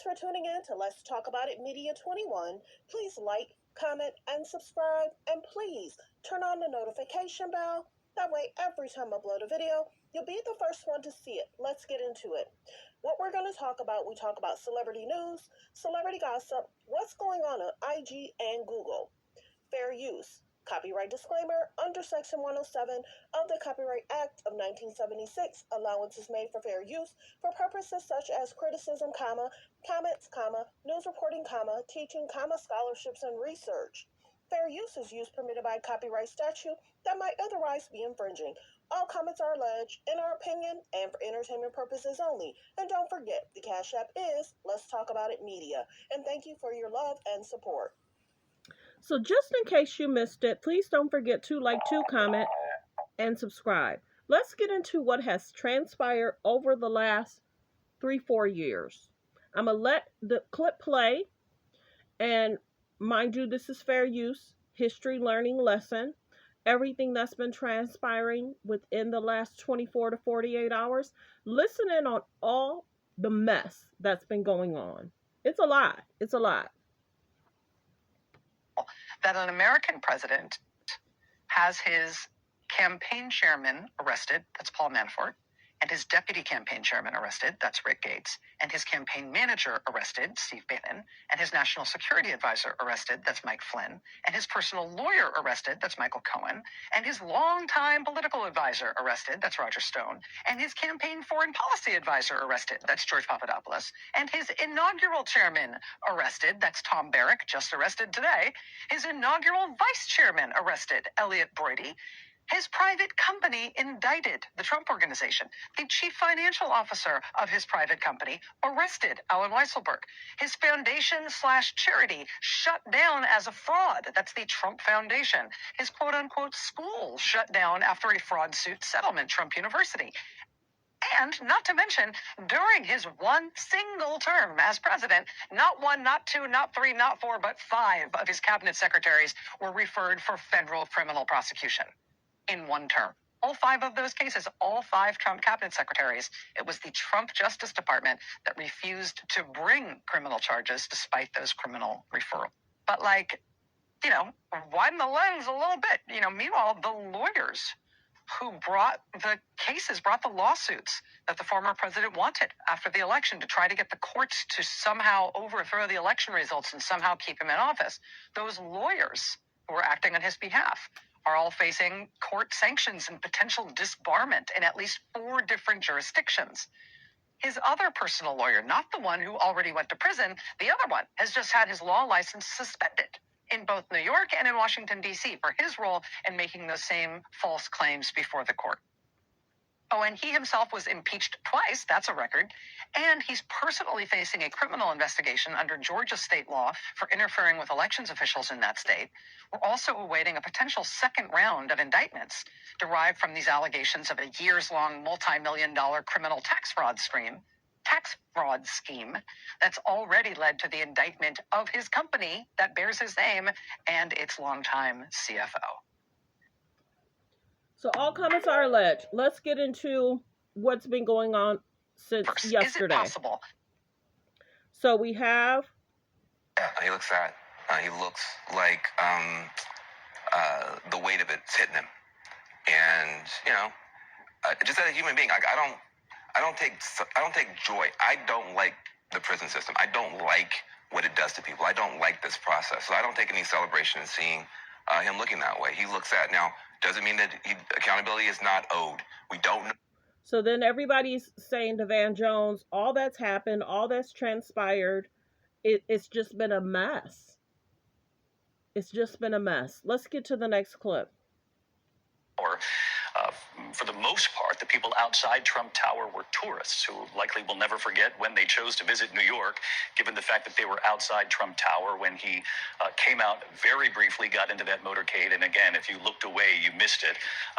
for tuning in to Let's Talk About It Media 21. Please like, comment, and subscribe. And please turn on the notification bell. That way, every time I upload a video, you'll be the first one to see it. Let's get into it. What we're going to talk about, we talk about celebrity news, celebrity gossip, what's going on IG and Google, fair use, copyright disclaimer under Section 107 of the Copyright Act of 1976. Allowance is made for fair use for purposes such as criticism, comments, news reporting, teaching, scholarships, and research. Fair use is use permitted by copyright statute that might otherwise be infringing. All comments are alleged in our opinion and for entertainment purposes only. And don't forget, the Cash App is Let's Talk About It Media. And thank you for your love and support. So just in case you missed it, please don't forget to like, comment, and subscribe. Let's get into what has transpired over the last 3-4 years. I'm going to let the clip play. And mind you, this is fair use, history learning lesson. Everything that's been transpiring within the last 24 to 48 hours. Listen in on all the mess that's been going on. It's a lot. It's a lot. That an American president has his campaign chairman arrested, that's Paul Manafort, and his deputy campaign chairman arrested, that's Rick Gates, and his campaign manager arrested, Steve Bannon, and his national security advisor arrested, that's Mike Flynn, and his personal lawyer arrested, that's Michael Cohen, and his longtime political advisor arrested, that's Roger Stone, and his campaign foreign policy advisor arrested, that's George Papadopoulos, and his inaugural chairman arrested, that's Tom Barrack, just arrested today, his inaugural vice chairman arrested, Elliot Broidy, his private company indicted, the Trump Organization. The chief financial officer of his private company arrested, Alan Weisselberg. His foundation/charity shut down as a fraud. That's the Trump Foundation. His quote-unquote school shut down after a fraud suit settlement, Trump University. And not to mention, during his one single term as president, not one, not two, not three, not four, but 5 of his cabinet secretaries were referred for federal criminal prosecution. In one term. All 5 of those cases, all 5 Trump cabinet secretaries, it was the Trump Justice Department that refused to bring criminal charges despite those criminal referrals. But widen the lens a little bit. Meanwhile, the lawyers who brought the lawsuits that the former president wanted after the election to try to get the courts to somehow overthrow the election results and somehow keep him in office, those lawyers who were acting on his behalf are all facing court sanctions and potential disbarment in at least 4 different jurisdictions. His other personal lawyer, not the one who already went to prison, the other one has just had his law license suspended in both New York and in Washington, D.C. for his role in making those same false claims before the court. Oh, and he himself was impeached twice, that's a record, and he's personally facing a criminal investigation under Georgia state law for interfering with elections officials in that state. We're also awaiting a potential second round of indictments derived from these allegations of a years-long multi-million-dollar criminal tax fraud scheme that's already led to the indictment of his company that bears his name and its longtime CFO. So all comments are alleged. Let's get into what's been going on since yesterday. Is it possible? So we have... He looks fat. He looks like the weight of it's hitting him. And, just as a human being, I don't take joy. I don't like the prison system. I don't like what it does to people. I don't like this process. So I don't take any celebration in seeing him looking that way. He looks at now. Doesn't mean that accountability is not owed. We don't know. So then everybody's saying to Van Jones, all that's happened, all that's transpired, it's just been a mess. It's just been a mess. Let's get to the next clip. For the most part, the people outside Trump Tower were tourists who likely will never forget when they chose to visit New York, given the fact that they were outside Trump Tower when he came out very briefly, got into that motorcade. And again, if you looked away, you missed it.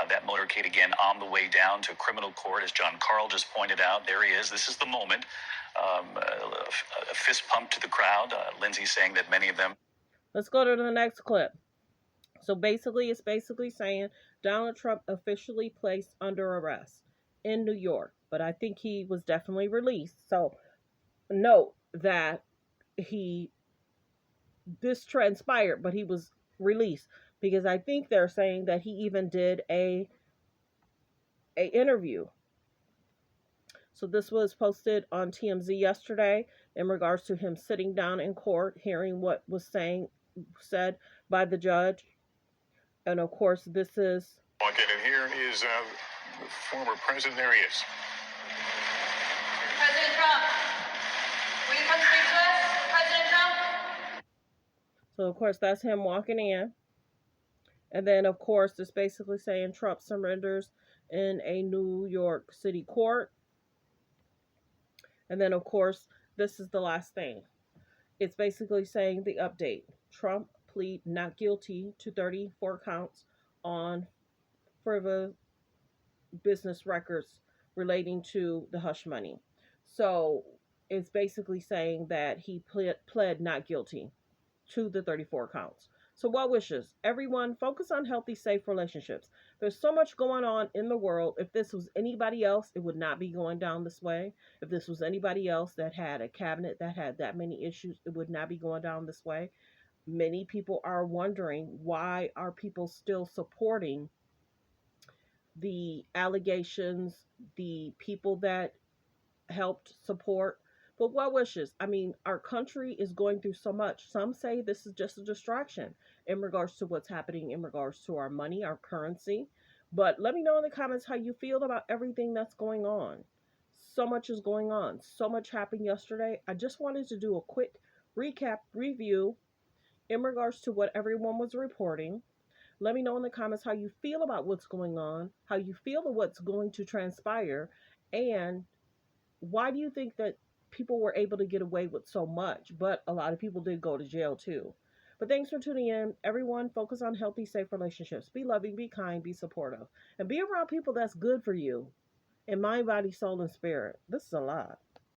That motorcade again on the way down to criminal court, as John Carl just pointed out. There he is. This is the moment. A fist pump to the crowd. Lindsay saying that many of them. Let's go to the next clip. So basically, it's saying Donald Trump officially placed under arrest in New York, but I think he was definitely released. So note, that this transpired, but he was released, because I think they're saying that he even did a interview. So this was posted on TMZ yesterday in regards to him sitting down in court, hearing what was said by the judge. And of course, this is. Okay, and here is the former president. There he is. President Trump, will you come speak to us, President Trump? So of course, that's him walking in. And then, of course, it's basically saying Trump surrenders in a New York City court. And then, of course, this is the last thing. It's basically saying the update. Trump plead not guilty to 34 counts on frivolous business records relating to the hush money. So it's basically saying that he pled not guilty to the 34 counts. So, well wishes. Everyone, focus on healthy, safe relationships. There's so much going on in the world. If this was anybody else, it would not be going down this way. If this was anybody else that had a cabinet that had that many issues, it would not be going down this way. Many people are wondering, why are people still supporting the allegations, the people that helped support? But well wishes. I mean, our country is going through so much. Some say this is just a distraction in regards to what's happening in regards to our money, our currency. But let me know in the comments how you feel about everything that's going on. So much is going on. So much happened yesterday. I just wanted to do a quick recap review in regards to what everyone was reporting. Let me know in the comments how you feel about what's going on, how you feel about what's going to transpire, and why do you think that people were able to get away with so much, but a lot of people did go to jail too? But thanks for tuning in. Everyone, focus on healthy, safe relationships. Be loving, be kind, be supportive, and be around people that's good for you in mind, body, soul, and spirit. This is a lot.